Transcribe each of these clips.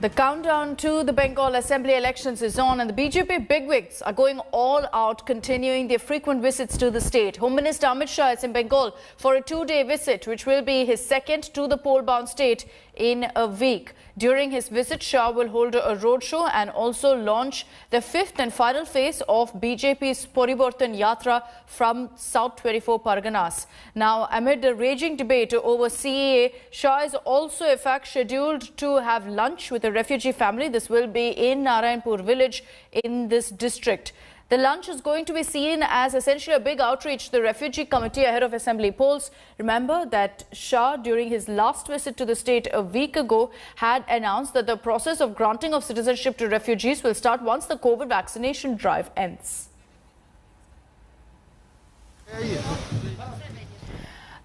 The countdown to the Bengal Assembly elections is on, and the BJP bigwigs are going all out, continuing their frequent visits to the state. Home Minister Amit Shah is in Bengal for a two-day visit, which will be his second to the poll-bound state in a week. During his visit, Shah will hold a roadshow and also launch the fifth and final phase of BJP's Parivartan Yatra from South 24 Parganas. Now, amid the raging debate over CAA, Shah is also, in fact, scheduled to have lunch with a refugee family. This will be in Narayanpur village in this district. The lunch is going to be seen as essentially a big outreach to the refugee committee ahead of assembly polls. Remember that Shah, during his last visit to the state a week ago, had announced that the process of granting of citizenship to refugees will start once the COVID vaccination drive ends.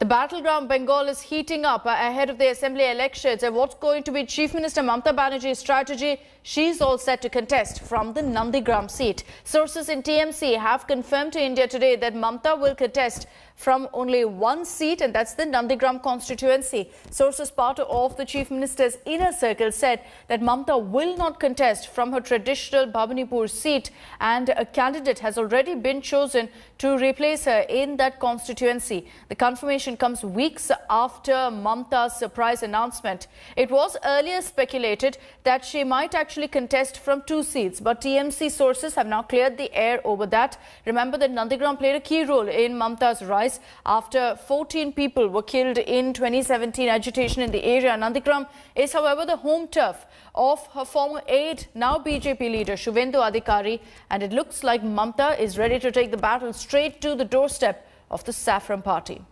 The battleground Bengal is heating up ahead of the assembly elections. And what's going to be Chief Minister Mamata Banerjee's strategy? She's all set to contest from the Nandigram seat. Sources in TMC have confirmed to India Today that Mamata will contest from only one seat, and that's the Nandigram constituency. Sources part of the Chief Minister's inner circle said that Mamata will not contest from her traditional Bhabanipur seat, and a candidate has already been chosen to replace her in that constituency. The confirmation comes weeks after Mamata's surprise announcement. It was earlier speculated that she might actually contest from two seats, but TMC sources have now cleared the air over that. Remember that Nandigram played a key role in Mamata's rise after 14 people were killed in 2017 agitation in the area. Nandigram is, however, the home turf of her former aide, now BJP leader Shuvendu Adhikari, and it looks like Mamata is ready to take the battle straight to the doorstep of the Saffron Party.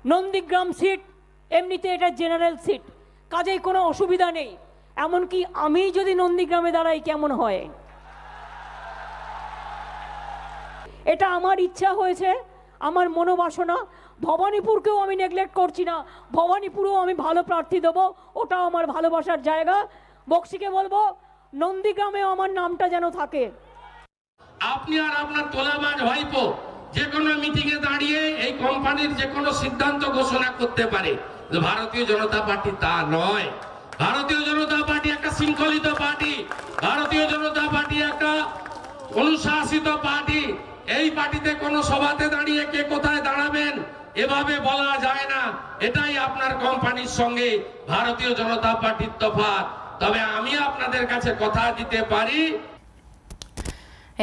Nandigram seat, এমনিতে এটা general seat, কাজেই কোনো অসুবিধা নেই। এমনকি আমি যদি নন্দীগ্রামে দাঁড়াই কেমন হয়, এটা আমার ইচ্ছা হয়েছে, আমার মনোবাসনা। ভবানীপুরকেও আমি নেগলেক্ট করছি না, ভবানীপুরেও আমি ভালো প্রার্থী দেব, ওটাও আমার ভালোবাসার জায়গা। বক্সিকে বলবো নন্দীগ্রামেও আমার নামটা যেন থাকে। আপনি আর আপনার তোলাবাজ ভাইপো যে কোনো মিটিংয়ে দাঁড়িয়ে এই কোম্পানির যে কোনো সিদ্ধান্ত ঘোষণা করতে পারে। ভারতীয় জনতা পার্টি তা নয়। ভারতীয় জনতা পার্টি একটা শৃঙ্খলিত পার্টি, ভারতীয় জনতা পার্টি একটা অনুশাসিত পার্টি। এই পার্টিতে কোনো সভাতে দাঁড়িয়ে কে কোথায় দাঁড়াবেন এভাবে বলা যায় না। এটাই আপনার কোম্পানির সঙ্গে ভারতীয় জনতা পার্টির তফাৎ। তবে আমি আপনাদের কাছে কথা দিতে পারি,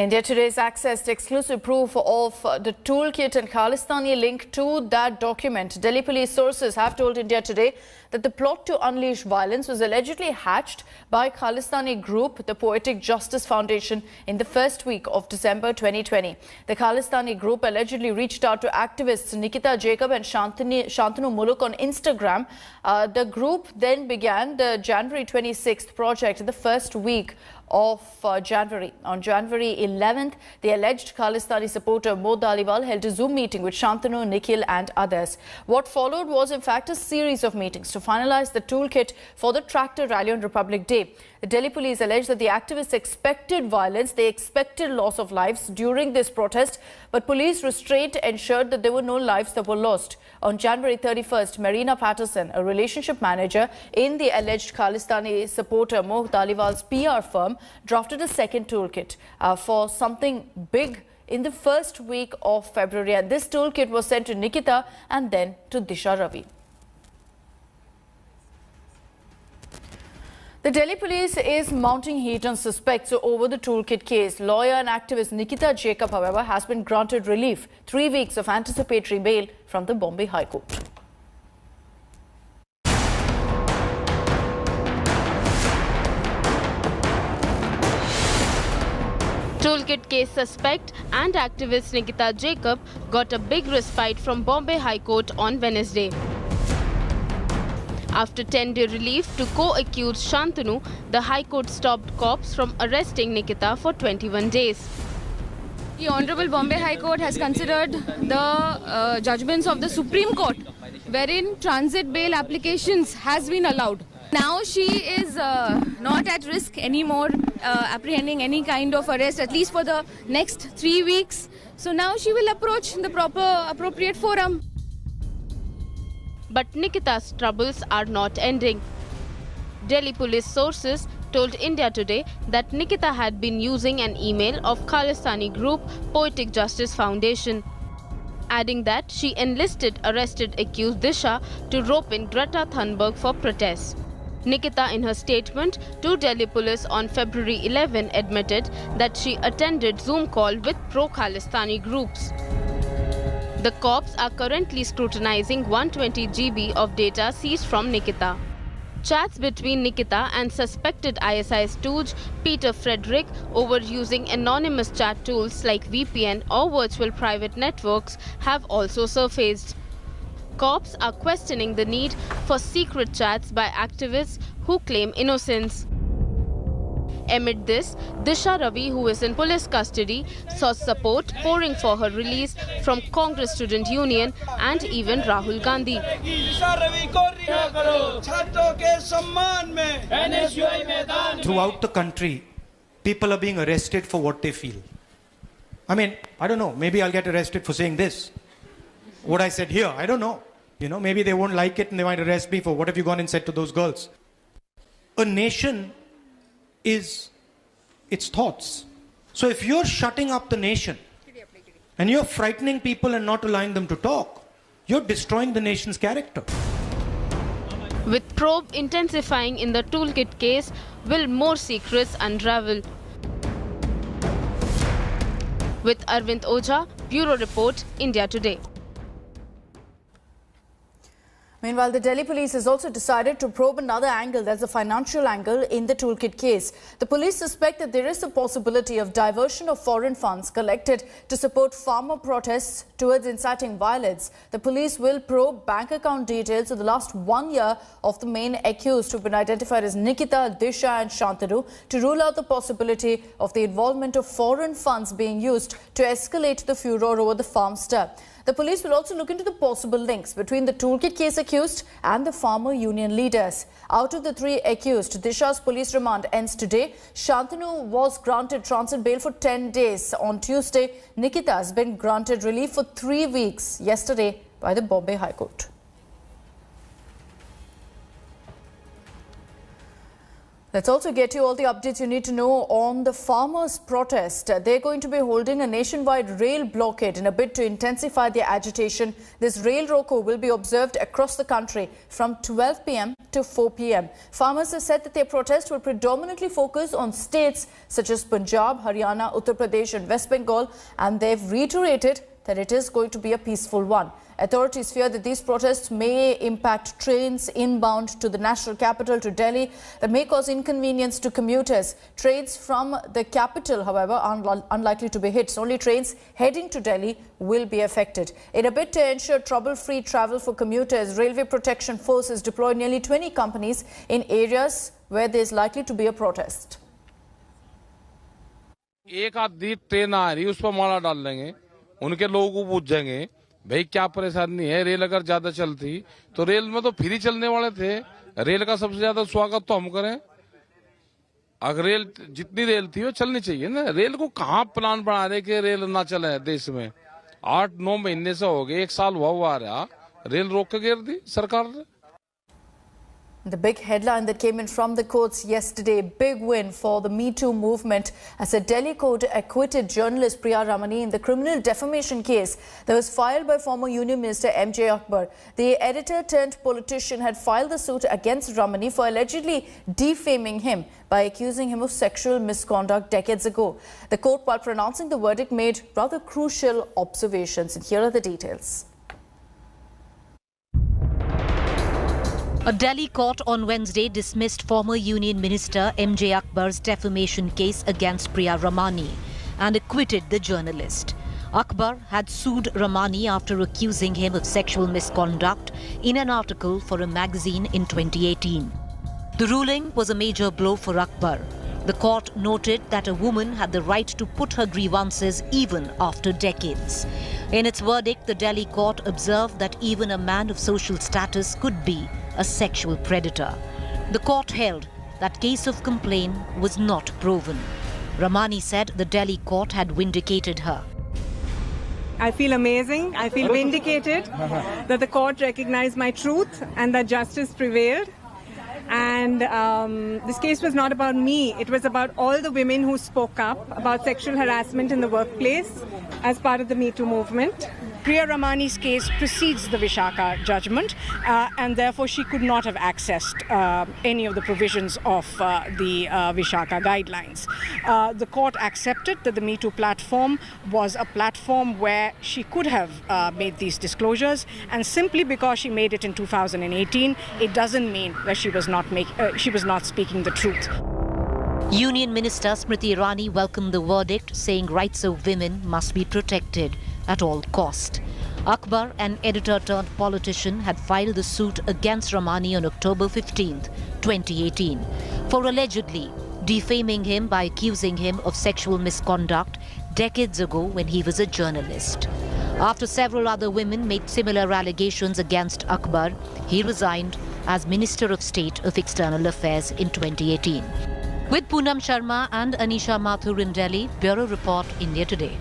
India Today's accessed exclusive proof of the toolkit and Khalistani link to that document. Delhi police sources have told India Today that the plot to unleash violence was allegedly hatched by Khalistani group, the Poetic Justice Foundation, in the first week of December 2020. The Khalistani group allegedly reached out to activists Nikita Jacob and Shantanu Muluk on Instagram. The group then began the January 26th project in the first week of January. On January 11th, the alleged Khalistani supporter Mo Dhaliwal held a Zoom meeting with Shantanu, Nikhil and others. What followed was in fact a series of meetings to finalize the toolkit for the tractor rally on Republic Day. The Delhi police alleged that the activists expected violence, they expected loss of lives during this protest, but police restraint ensured that there were no lives that were lost. On January 31st, Marina Patterson, a relationship manager in the alleged Khalistani supporter Mo Dhaliwal's PR firm, drafted a second toolkit for something big in the first week of February. And this toolkit was sent to Nikita and then to Disha Ravi. The Delhi police is mounting heat on suspects over the toolkit case. Lawyer and activist Nikita Jacob, however, has been granted relief, 3 weeks of anticipatory bail from the Bombay High Court. Toolkit case suspect and activist Nikita Jacob got a big respite from Bombay High Court on Wednesday. After 10-day relief to co-accused Shantanu, the High Court stopped cops from arresting Nikita for 21 days. The Honorable Bombay High Court has considered the judgments of the Supreme Court, wherein transit bail applications has been allowed. Now she is not at risk anymore, apprehending any kind of arrest, at least for the next 3 weeks. So now she will approach the appropriate forum. But Nikita's troubles are not ending. Delhi police sources told India Today that Nikita had been using an email of Khalistani group Poetic Justice Foundation, adding that she enlisted arrested accused Disha to rope in Greta Thunberg for protests. Nikita, in her statement to Delhi police on February 11, admitted that she attended Zoom call with pro-Khalistani groups. The cops are currently scrutinizing 120 GB of data seized from Nikita. Chats between Nikita and suspected ISI stooge Peter Frederick over using anonymous chat tools like VPN or virtual private networks have also surfaced. Cops are questioning the need for secret chats by activists who claim innocence. Amid this, Disha Ravi, who is in police custody, saw support pouring for her release from Congress Student Union and even Rahul Gandhi. Throughout the country, people are being arrested for what they feel. I mean, I don't know, maybe I'll get arrested for saying this. What I said here, I don't know. You know, maybe they won't like it and they might arrest me for what have you gone and said to those girls. A nation is its thoughts. So if you're shutting up the nation and you're frightening people and not allowing them to talk, you're destroying the nation's character. With probe intensifying in the toolkit case, will more secrets unravel? With Arvind Ojha, Bureau Report, India Today. Meanwhile, the Delhi police has also decided to probe another angle, that's the financial angle, in the toolkit case. The police suspect that there is a possibility of diversion of foreign funds collected to support farmer protests towards inciting violence. The police will probe bank account details of the last 1 year of the main accused, who've been identified as Nikita, Disha and Shantanu, to rule out the possibility of the involvement of foreign funds being used to escalate the furor over the farm stir. The police will also look into the possible links between the toolkit case accused and the farmer union leaders. Out of the 3 accused, Disha's police remand ends today. Shantanu was granted transit bail for 10 days. On Tuesday, Nikita has been granted relief for 3 weeks yesterday by the Bombay High Court. Let's also get you all the updates you need to know on the farmers' protest. They're going to be holding a nationwide rail blockade in a bid to intensify their agitation. This rail roko will be observed across the country from 12 p.m. to 4 p.m. Farmers have said that their protest will predominantly focus on states such as Punjab, Haryana, Uttar Pradesh and West Bengal, and they've reiterated that it is going to be a peaceful one. Authorities fear that these protests may impact trains inbound to the national capital, to Delhi, that may cause inconvenience to commuters. Trains from the capital, however, are unlikely to be hit. Only trains heading to Delhi will be affected. In a bid to ensure trouble-free travel for commuters, Railway Protection Force has deployed nearly 20 companies in areas where there is likely to be a protest. एक आधी train आ रही, उस पर माला डाल देंगे, उनके लोगों को पूछ जाएंगे भाई क्या परेशानी है। रेल अगर ज्यादा चलती तो रेल में तो फ्री चलने वाले थे, रेल का सबसे ज्यादा स्वागत तो हम करें। अगर रेल जितनी रेल थी वो चलनी चाहिए ना। रेल को कहाँ प्लान बना रहे कि रेल ना चले देश में। 8-9 महीने से हो गए, 1 साल हुआ रहा, रेल रोक के गिर दी सरकार ने। The big headline that came in from the courts yesterday, big win for the Me Too movement as a Delhi court acquitted journalist Priya Ramani in the criminal defamation case that was filed by former Union Minister MJ Akbar. The editor turned politician had filed the suit against Ramani for allegedly defaming him by accusing him of sexual misconduct decades ago. The court, while pronouncing the verdict, made rather crucial observations, and here are the details. A Delhi court on Wednesday dismissed former Union Minister MJ Akbar's defamation case against Priya Ramani and acquitted the journalist. Akbar had sued Ramani after accusing him of sexual misconduct in an article for a magazine in 2018. The ruling was a major blow for Akbar. The court noted that a woman had the right to put her grievances even after decades. In its verdict, the Delhi court observed that even a man of social status could be a sexual predator. The court held that case of complaint was not proven. Ramani said the Delhi court had vindicated her. I feel amazing. I feel vindicated that the court recognized my truth and that justice prevailed. And this case was not about me. It was about all the women who spoke up about sexual harassment in the workplace as part of the Me Too movement. Priya Ramani's case precedes the Vishaka judgment, and therefore she could not have accessed any of the provisions of the Vishaka guidelines. The court accepted that the Me Too platform was a platform where she could have made these disclosures, and simply because she made it in 2018, it doesn't mean that she was not speaking the truth. Union Minister Smriti Irani welcomed the verdict, saying rights of women must be protected at all cost. Akbar, an editor-turned-politician, had filed the suit against Ramani on October 15, 2018, for allegedly defaming him by accusing him of sexual misconduct decades ago when he was a journalist. After several other women made similar allegations against Akbar, he resigned as Minister of State of External Affairs in 2018. With Poonam Sharma and Anisha Mathur in Delhi, Bureau Report, India Today.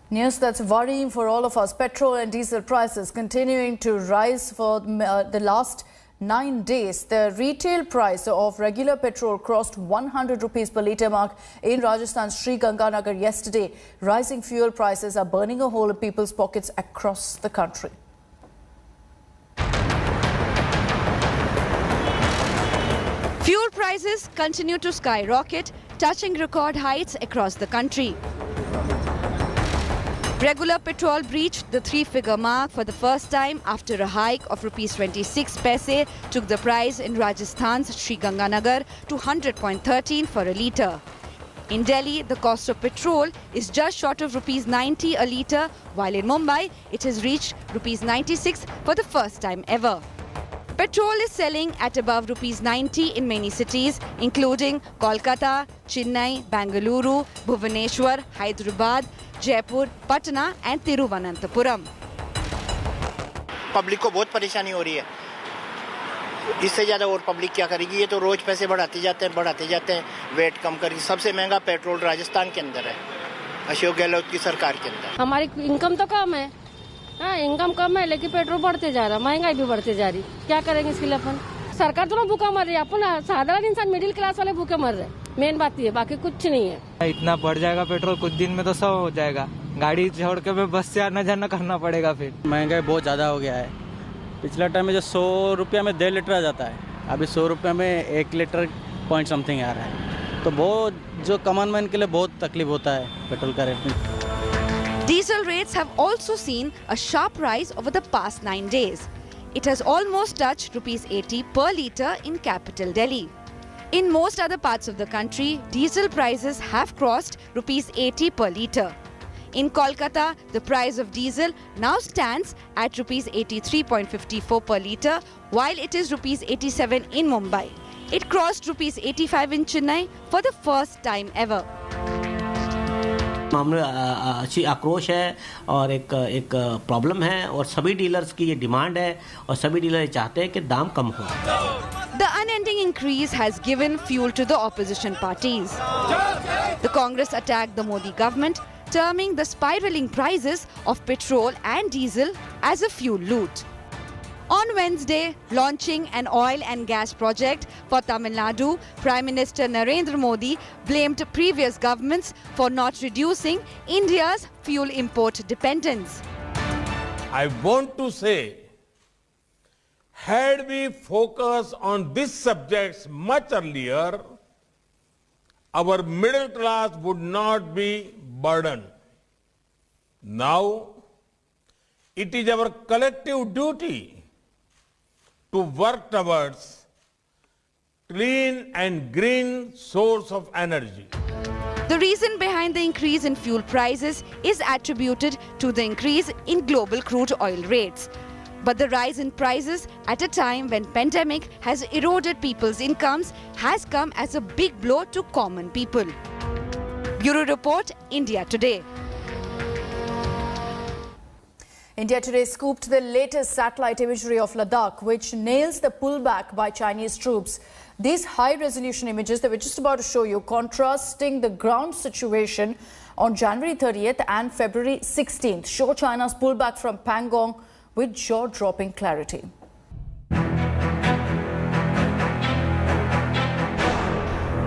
News that's worrying for all of us. Petrol and diesel prices continuing to rise for the last 9 days. The retail price of regular petrol crossed 100 rupees per litre mark in Rajasthan's Sri Ganganagar yesterday. Rising fuel prices are burning a hole in people's pockets across the country. Fuel prices continue to skyrocket, touching record heights across the country. Regular petrol breached the 3-figure mark for the first time after a hike of rupees 26 paise took the price in Rajasthan's Sri Ganganagar to 100.13 for a litre. In Delhi, the cost of petrol is just short of rupees 90 a litre, while in Mumbai, it has reached rupees 96 for the first time ever. Petrol is selling at above rupees 90 in many cities, including Kolkata, Chennai, Bengaluru, Bhubaneswar, Hyderabad, Jaipur, Patna and Thiruvananthapuram. Public को बहुत परेशानी हो रही है. इससे ज़्यादा और public क्या करेगी? ये तो रोज पैसे बढ़ाते जाते हैं, वेट कम करेगी. सबसे महंगा पेट्रोल राजस्थान के अंदर है, अशोक गहलोत की सरकार के अंदर. हमारी इनकम तो कम है, हाँ इनकम कम है, लेकिन पेट्रोल बढ़ते जा रहा, महंगाई भी बढ़ते जा रही. क्या करेंगे इसके लिए अपन? सरकार तो भूखा मर रही है, अपन साधारण इंसान मिडिल क्लास वाले भूखे मर रहे. मेन बात ये, बाकी कुछ नहीं है. इतना बढ़ जाएगा पेट्रोल, कुछ दिन में तो 100 हो जाएगा. गाड़ी छोड़ के मैं बस से आना जाना करना पड़ेगा. फिर महंगाई बहुत ज़्यादा हो गया है. पिछला टाइम में जो 100 रुपया में 1.5 लीटर आ जाता है, अभी 100 रुपये में 1 लीटर पॉइंट समथिंग आ रहा है. तो बहुत जो कॉमन मैन के लिए बहुत तकलीफ होता है पेट्रोल का रेट में. Diesel rates have also seen a sharp rise over the past 9 days. It has almost touched rupees 80 per litre in capital Delhi. In most other parts of the country, diesel prices have crossed rupees 80 per litre. In Kolkata, the price of diesel now stands at rupees 83.54 per litre, while it is rupees 87 in Mumbai. It crossed rupees 85 in Chennai for the first time ever. मामले अच्छी आक्रोश है और एक problem है और सभी dealers की ये डिमांड है और सभी डीलर चाहते हैं कि दाम कम हो. The unending increase has given fuel to the opposition parties. The Congress attacked the Modi government, terming the spiraling prices of petrol and diesel as a fuel loot. On Wednesday, launching an oil and gas project for Tamil Nadu, Prime Minister Narendra Modi blamed previous governments for not reducing India's fuel import dependence. I want to say, had we focused on these subjects much earlier, our middle class would not be burdened. Now, it is our collective duty to work towards clean and green source of energy. The reason behind the increase in fuel prices is attributed to the increase in global crude oil rates. But the rise in prices at a time when pandemic has eroded people's incomes has come as a big blow to common people. Bureau Report, India Today. India Today scooped the latest satellite imagery of Ladakh, which nails the pullback by Chinese troops. These high-resolution images that we're just about to show you, contrasting the ground situation on January 30th and February 16th, show China's pullback from Pangong with jaw-dropping clarity.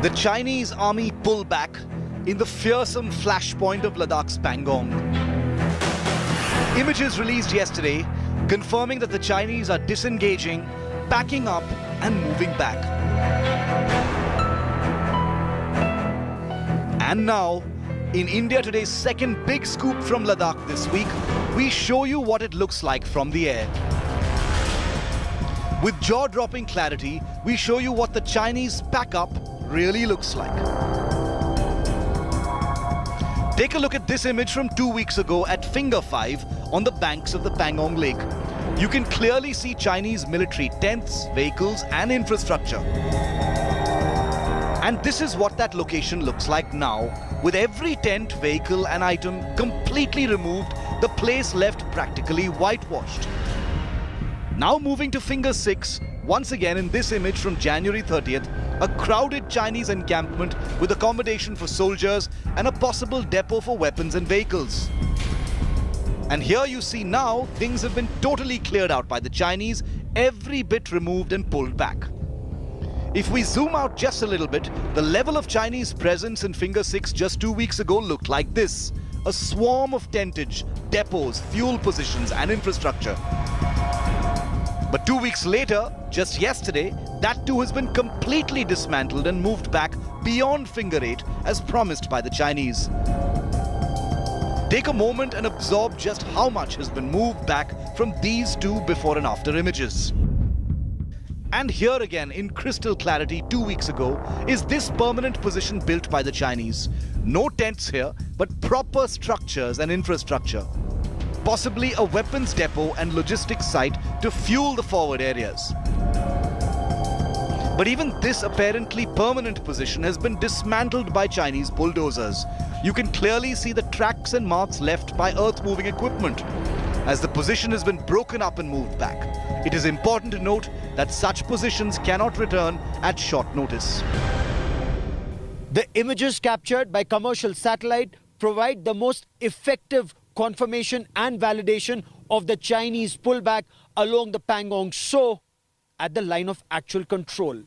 The Chinese army pull back in the fearsome flashpoint of Ladakh's Pangong. Images released yesterday confirming that the Chinese are disengaging, packing up and moving back. And now, in India Today's second big scoop from Ladakh this week, we show you what it looks like from the air. With jaw-dropping clarity, we show you what the Chinese pack-up really looks like. Take a look at this image from 2 weeks ago at Finger 5 on the banks of the Pangong Lake. You can clearly see Chinese military tents, vehicles and infrastructure. And this is what that location looks like now, with every tent, vehicle and item completely removed, the place left practically whitewashed. Now moving to Finger 6, once again in this image from January 30th, a crowded Chinese encampment with accommodation for soldiers and a possible depot for weapons and vehicles. And here you see now things have been totally cleared out by the Chinese, every bit removed and pulled back. If we zoom out just a little bit, the level of Chinese presence in Finger 6 just 2 weeks ago looked like this. A swarm of tentage, depots, fuel positions and infrastructure. But 2 weeks later, just yesterday, that too has been completely dismantled and moved back beyond Finger 8 as promised by the Chinese. Take a moment and absorb just how much has been moved back from these two before and after images. And here again, in crystal clarity 2 weeks ago, is this permanent position built by the Chinese. No tents here, but proper structures and infrastructure. Possibly a weapons depot and logistics site to fuel the forward areas. But even this apparently permanent position has been dismantled by Chinese bulldozers. You can clearly see the tracks and marks left by earth-moving equipment, as the position has been broken up and moved back. It is important to note that such positions cannot return at short notice. The images captured by commercial satellite provide the most effective confirmation and validation of the Chinese pullback along the Pangong Tso at the line of actual control.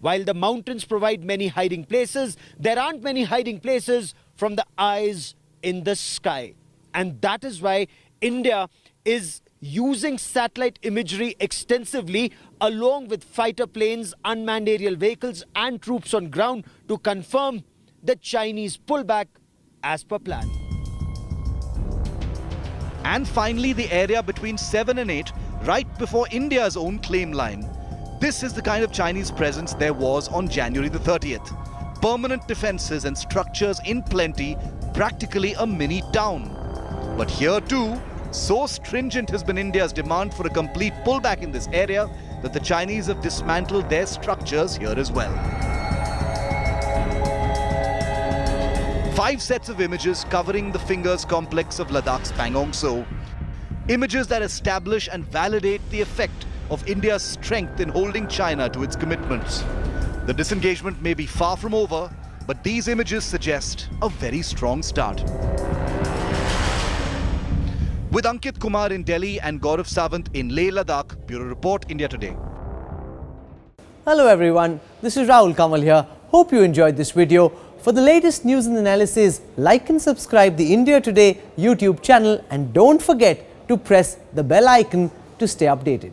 While the mountains provide many hiding places, there aren't many hiding places from the eyes in the sky. And that is why India is using satellite imagery extensively along with fighter planes, unmanned aerial vehicles and troops on ground to confirm the Chinese pullback as per plan. And finally, the area between 7 and 8, right before India's own claim line. This is the kind of Chinese presence there was on January the 30th. Permanent defenses and structures in plenty, practically a mini town. But here too, so stringent has been India's demand for a complete pullback in this area that the Chinese have dismantled their structures here as well. 5 sets of images covering the Fingers complex of Ladakh's Pangong Tso. Images that establish and validate the effect of India's strength in holding China to its commitments. The disengagement may be far from over, but these images suggest a very strong start. With Ankit Kumar in Delhi and Gaurav Sawant in Leh, Ladakh, Bureau Report, India Today. Hello everyone, this is Rahul Kamal here. Hope you enjoyed this video. For the latest news and analysis, like and subscribe the India Today YouTube channel and don't forget to press the bell icon to stay updated.